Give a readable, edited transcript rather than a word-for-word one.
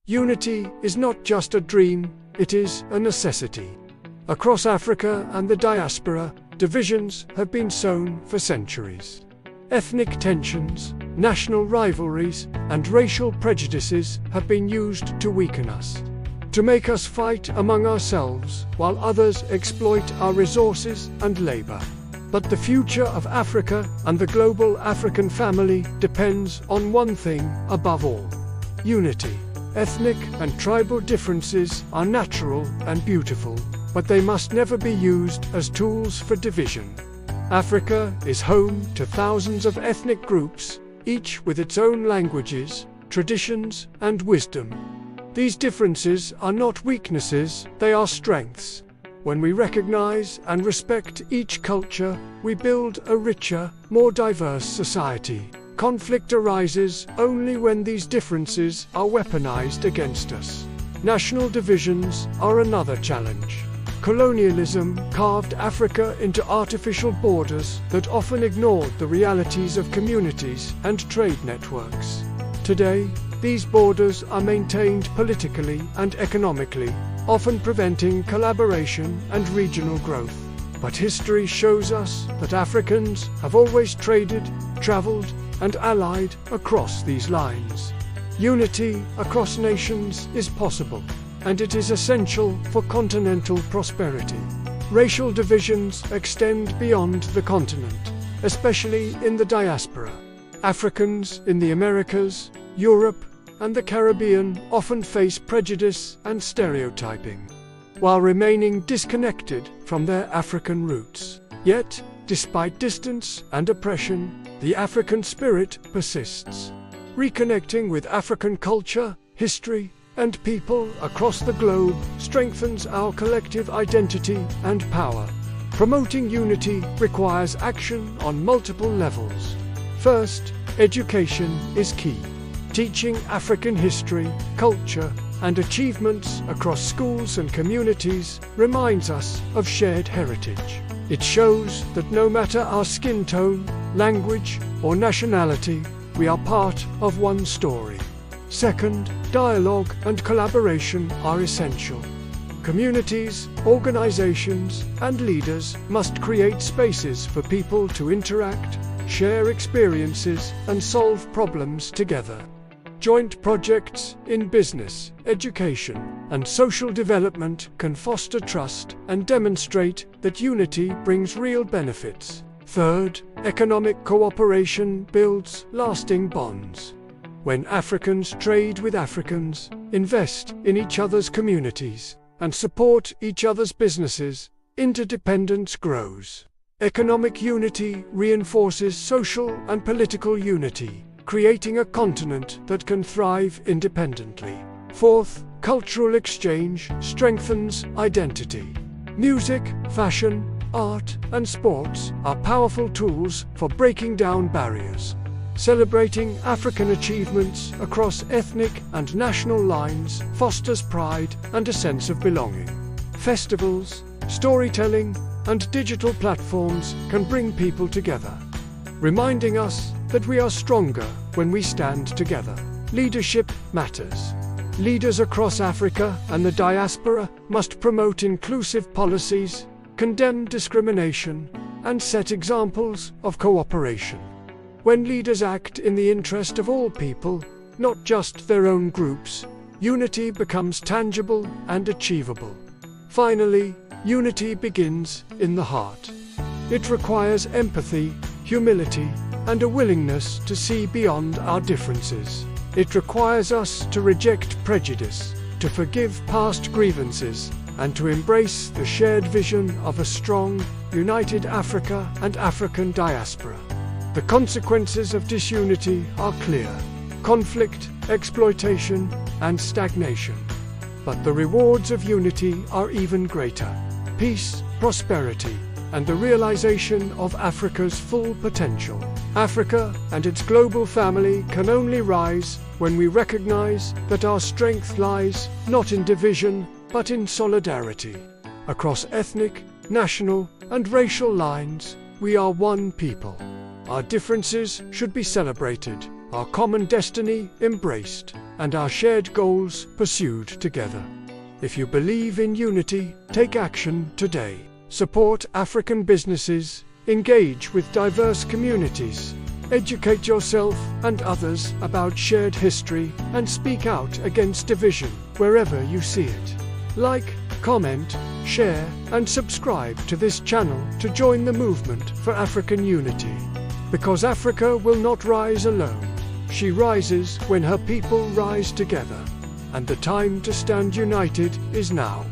Unity is not just a dream, it is a necessity. Across Africa and the diaspora, divisions have been sown for centuries. Ethnic tensions, national rivalries, and racial prejudices have been used to weaken us, to make us fight among ourselves while others exploit our resources and labor. But the future of Africa and the global African family depends on one thing above all: unity. Ethnic and tribal differences are natural and beautiful, but they must never be used as tools for division. Africa is home to thousands of ethnic groups, each with its own languages, traditions, and wisdom. These differences are not weaknesses, they are strengths. When we recognize and respect each culture, we build a richer, more diverse society. Conflict arises only when these differences are weaponized against us. National divisions are another challenge. Colonialism carved Africa into artificial borders that often ignored the realities of communities and trade networks. Today, these borders are maintained politically and economically, often preventing collaboration and regional growth. But history shows us that Africans have always traded, traveled, and allied across these lines. Unity across nations is possible, and it is essential for continental prosperity. Racial divisions extend beyond the continent, especially in the diaspora. Africans in the Americas, Europe, and the Caribbean often face prejudice and stereotyping, while remaining disconnected from their African roots. Yet, despite distance and oppression, the African spirit persists. Reconnecting with African culture, history, and people across the globe strengthens our collective identity and power. Promoting unity requires action on multiple levels. First, education is key. Teaching African history, culture, and achievements across schools and communities reminds us of shared heritage. It shows that no matter our skin tone, language, or nationality, we are part of one story. Second, dialogue and collaboration are essential. Communities, organizations, and leaders must create spaces for people to interact, share experiences, and solve problems together. Joint projects in business, education, and social development can foster trust and demonstrate that unity brings real benefits. Third, economic cooperation builds lasting bonds. When Africans trade with Africans, invest in each other's communities, and support each other's businesses, interdependence grows. Economic unity reinforces social and political unity, creating a continent that can thrive independently. Fourth, cultural exchange strengthens identity. Music, fashion, art, and sports are powerful tools for breaking down barriers. Celebrating African achievements across ethnic and national lines fosters pride and a sense of belonging. Festivals, storytelling, and digital platforms can bring people together, reminding us that we are stronger when we stand together. Leadership matters. Leaders across Africa and the diaspora must promote inclusive policies, condemn discrimination, and set examples of cooperation. When leaders act in the interest of all people, not just their own groups, unity becomes tangible and achievable. Finally, unity begins in the heart. It requires empathy, humility, and a willingness to see beyond our differences. It requires us to reject prejudice, to forgive past grievances, and to embrace the shared vision of a strong, united Africa and African diaspora. The consequences of disunity are clear: conflict, exploitation, and stagnation. But the rewards of unity are even greater: peace, prosperity, and the realization of Africa's full potential. Africa and its global family can only rise when we recognize that our strength lies not in division, but in solidarity. Across ethnic, national, and racial lines, we are one people. Our differences should be celebrated, our common destiny embraced, and our shared goals pursued together. If you believe in unity, take action today. Support African businesses, engage with diverse communities, educate yourself and others about shared history, and speak out against division wherever you see it. Like, comment, share, and subscribe to this channel to join the movement for African unity. Because Africa will not rise alone. She rises when her people rise together. And the time to stand united is now.